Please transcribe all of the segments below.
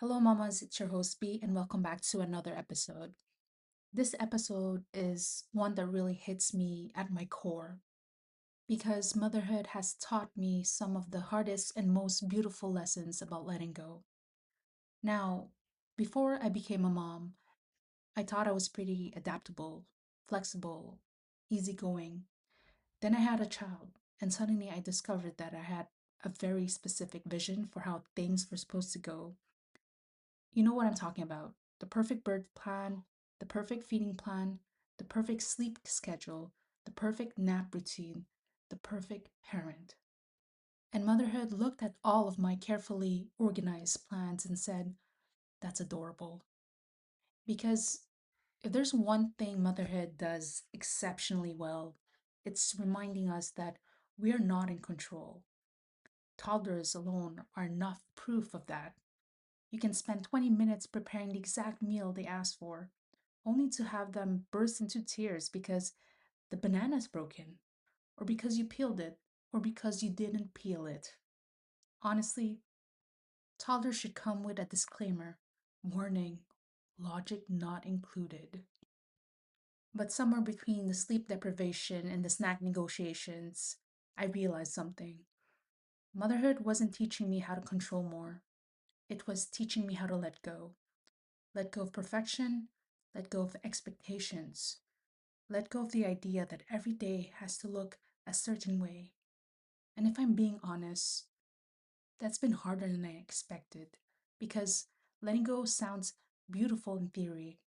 Hello, mamas. It's your host B, and welcome back to another episode. This episode is one that really hits me at my core because motherhood has taught me some of the hardest and most beautiful lessons about letting go. Now, before I became a mom, I thought I was pretty adaptable, flexible, easygoing. Then I had a child, and suddenly I discovered that I had a very specific vision for how things were supposed to go. You know what I'm talking about. The perfect birth plan, the perfect feeding plan, the perfect sleep schedule, the perfect nap routine, the perfect parent. And motherhood looked at all of my carefully organized plans and said, that's adorable. Because if there's one thing motherhood does exceptionally well, it's reminding us that we are not in control. Toddlers alone are enough proof of that. You can spend 20 minutes preparing the exact meal they asked for, only to have them burst into tears because the banana's broken, or because you peeled it, or because you didn't peel it. Honestly, toddlers should come with a disclaimer: warning, logic not included. But somewhere between the sleep deprivation and the snack negotiations, I realized something. Motherhood wasn't teaching me how to control more, it was teaching me how to let go. Let go of perfection, let go of expectations, let go of the idea that every day has to look a certain way. And if I'm being honest, that's been harder than I expected because letting go sounds beautiful in theory.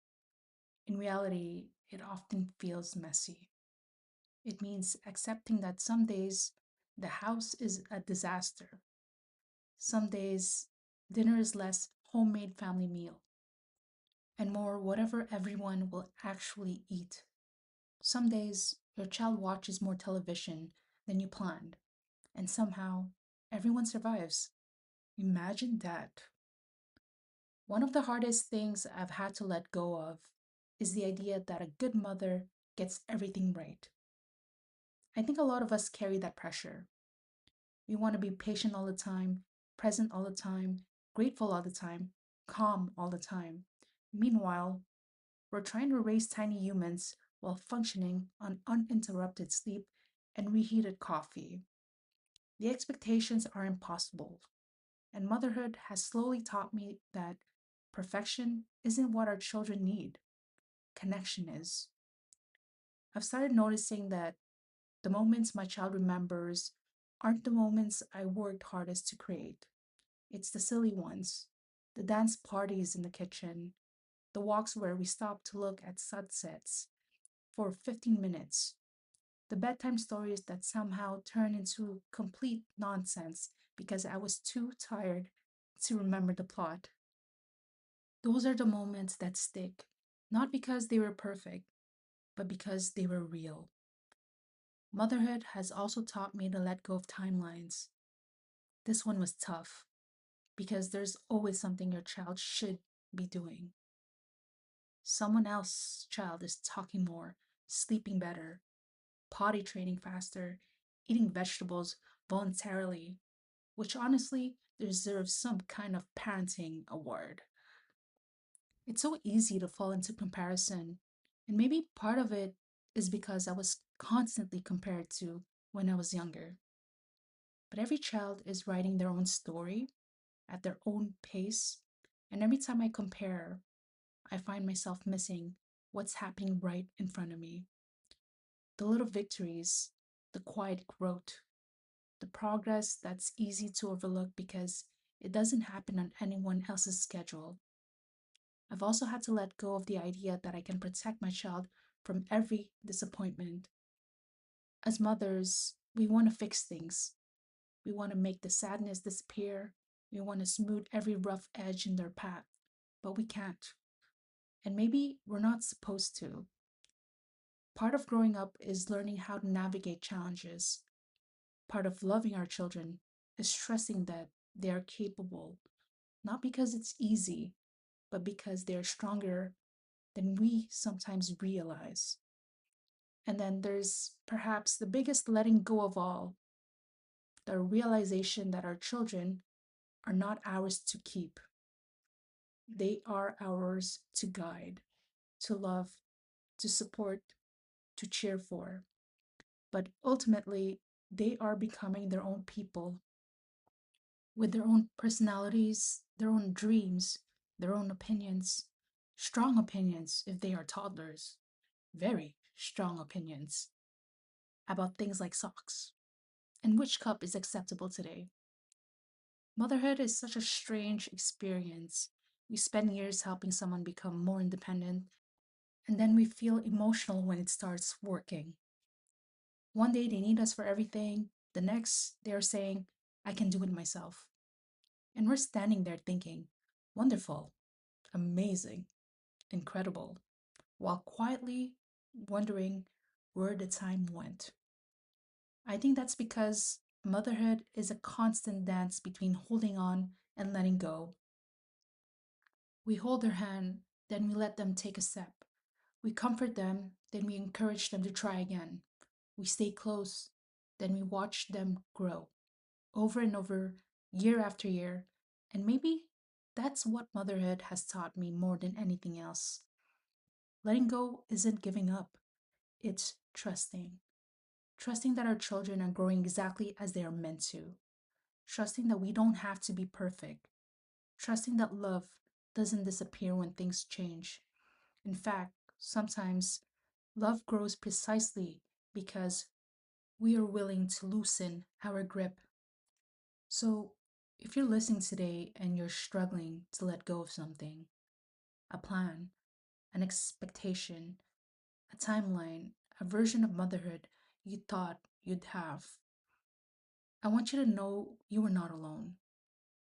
In reality, it often feels messy. It means accepting that some days the house is a disaster. Some days dinner is less homemade family meal and more whatever everyone will actually eat. Some days, your child watches more television than you planned, and somehow everyone survives. Imagine that. One of the hardest things I've had to let go of is the idea that a good mother gets everything right. I think a lot of us carry that pressure. We want to be patient all the time, present all the time, grateful all the time, calm all the time. Meanwhile, we're trying to raise tiny humans while functioning on uninterrupted sleep and reheated coffee. The expectations are impossible, and motherhood has slowly taught me that perfection isn't what our children need, connection is. I've started noticing that the moments my child remembers aren't the moments I worked hardest to create. It's the silly ones, the dance parties in the kitchen, the walks where we stop to look at sunsets for 15 minutes, the bedtime stories that somehow turn into complete nonsense because I was too tired to remember the plot. Those are the moments that stick, not because they were perfect, but because they were real. Motherhood has also taught me to let go of timelines. This one was tough because there's always something your child should be doing. Someone else's child is talking more, sleeping better, potty training faster, eating vegetables voluntarily, which honestly deserves some kind of parenting award. It's so easy to fall into comparison, and maybe part of it is because I was constantly compared to when I was younger. But every child is writing their own story at their own pace, and every time I compare, I find myself missing what's happening right in front of me. The little victories, the quiet growth, the progress that's easy to overlook because it doesn't happen on anyone else's schedule. I've also had to let go of the idea that I can protect my child from every disappointment. As mothers, we want to fix things. We want to make the sadness disappear. We want to smooth every rough edge in their path, but we can't. And maybe we're not supposed to. Part of growing up is learning how to navigate challenges. Part of loving our children is trusting that they are capable, not because it's easy, but because they're stronger than we sometimes realize. And then there's perhaps the biggest letting go of all, the realization that our children are not ours to keep. They are ours to guide, to love, to support, to cheer for. But ultimately, they are becoming their own people with their own personalities, their own dreams, their own opinions, strong opinions if they are toddlers, very strong opinions about things like socks and which cup is acceptable today. Motherhood is such a strange experience. We spend years helping someone become more independent, and then we feel emotional when it starts working. One day they need us for everything, the next they're saying, I can do it myself. And we're standing there thinking, wonderful, amazing, incredible, while quietly wondering where the time went. I think that's because motherhood is a constant dance between holding on and letting go. We hold their hand, then we let them take a step. We comfort them, then we encourage them to try again. We stay close, then we watch them grow over and over, year after year. And maybe that's what motherhood has taught me more than anything else. Letting go isn't giving up, it's trusting. Trusting that our children are growing exactly as they are meant to. Trusting that we don't have to be perfect. Trusting that love doesn't disappear when things change. In fact, sometimes love grows precisely because we are willing to loosen our grip. So, if you're listening today and you're struggling to let go of something, a plan, an expectation, a timeline, a version of motherhood you thought you'd have, I want you to know you are not alone.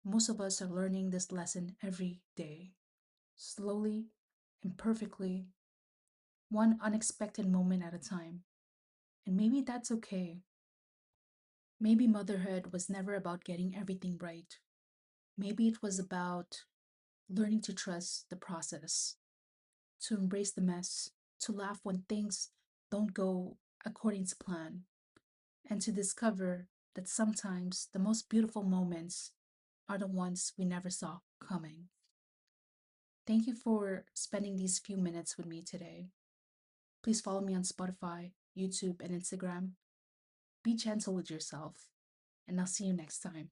Most of us are learning this lesson every day, slowly, imperfectly, one unexpected moment at a time. And maybe that's okay. Maybe motherhood was never about getting everything right. Maybe it was about learning to trust the process, to embrace the mess, to laugh when things don't go according to plan, and to discover that sometimes the most beautiful moments are the ones we never saw coming. Thank you for spending these few minutes with me today. Please follow me on Spotify, YouTube, and Instagram. Be gentle with yourself, and I'll see you next time.